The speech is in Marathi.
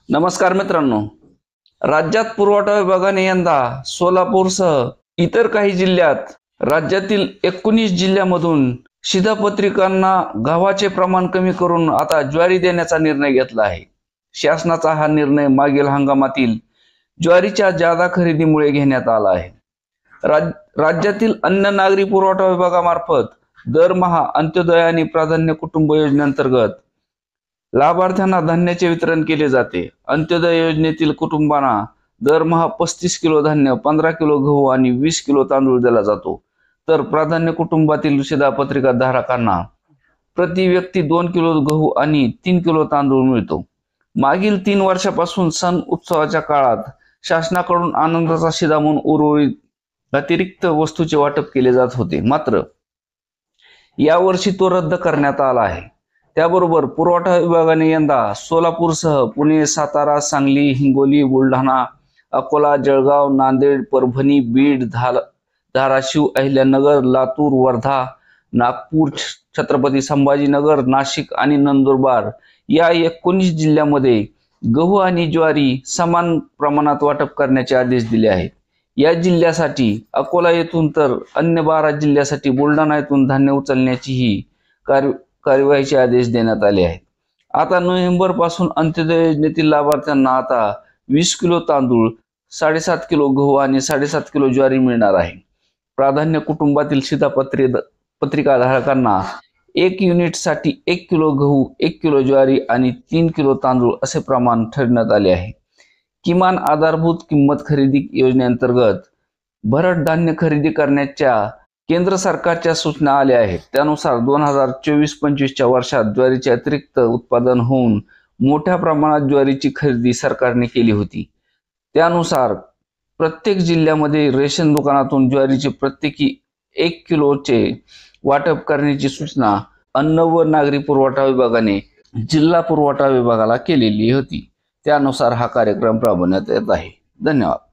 नमस्कार मित्रांनो, राज्यात पुरवठा विभागाने यंदा सोलापूरसह इतर काही जिल्ह्यात राज्यातील 19 जिल्ह्यामधून शिधापत्रिकांना गव्हाचे प्रमाण कमी करून आता ज्वारी देण्याचा निर्णय घेतला आहे। शासनाचा हा निर्णय मागील हंगामातील ज्वारीच्या जादा खरेदीमुळे घेण्यात आला आहे। राज्यातील अन्न नागरी पुरवठा विभागामार्फत दरमहा अंत्योदय आणि प्राधान्य कुटुंब योजनेअंतर्गत लाभार्थ्यांना धान्याचे वितरण केले जाते। अंत्योदय योजनेतील कुटुंबांना दरमहा 35 किलो धान्य, 15 किलो गहू आणि 20 किलो तांदूळ दिला जातो। तर प्राधान्य कुटुंबातील शिधापत्रिका धारकांना प्रति व्यक्ती 2 किलो गहू आणि 3 किलो तांदूळ मिळतो। मागील 3 वर्षापासून सण उत्सवाच्या काळात शासनाकडून आनंदाचा शिधा म्हणून उर्वरित अतिरिक्त वस्तूचे वाटप केले जात होते, मात्र यावर्षी तो रद्द करण्यात आला आहे। त्याबरोबर पुरवठा विभागाने यंदा सोलापूरसह पुणे, सातारा, सांगली, हिंगोली, बुलढाणा, अकोला, जळगाव, नांदेड, परभणी, बीड, धाराशिव, अहिल्यानगर, लातूर, वर्धा, नागपूर, छत्रपती संभाजीनगर, नाशिक आणि नंदुरबार या 19 जिल्ह्यांमध्ये गहू आणि ज्वारी समान प्रमाणात वाटप करण्याचे आदेश दिले आहेत। या जिल्ह्यासाठी अकोला येथून तर अन्य 12 जिल्ह्यासाठी बुलढाणा येथून धान्य उचलण्याचीही कार्यवाहीचे आदेश देण्यात आले आहेत। आता नोव्हेंबर पासून अंत्योदय योजनेतील लाभार्थ्यांना आता 20 किलो तांदूळ, 7.5 किलो गहू आणि 7.5 किलो ज्वारी मिळणार आहे। प्राधान्य कुटुंबातील शिधापत्रिका धारकांना 1 युनिटसाठी 1 किलो गहू, 1 किलो ज्वारी आणि 3 किलो तांदूळ असे प्रमाण ठरवण्यात आले आहे। किमान आधारभूत किंमत खरेदी योजनेअंतर्गत भरड धान्य खरेदी करण्याच्या केंद्र सरकारच्या सूचना आल्या आहेत। त्यानुसार 2024-25च्या वर्षात ज्वारीचे अतिरिक्त उत्पादन होऊन मोठ्या प्रमाणात ज्वारीची खरेदी सरकारने केली होती। त्यानुसार प्रत्येक जिल्ह्यामध्ये रेशन दुकानातून ज्वारीचे प्रत्येकी 1 किलोचे वाटप करण्याची सूचना अन्न व नागरी पुरवठा विभागाने जिल्हा पुरवठा विभागाला केलेली होती। त्यानुसार हा कार्यक्रम राबवण्यात येत आहे। धन्यवाद।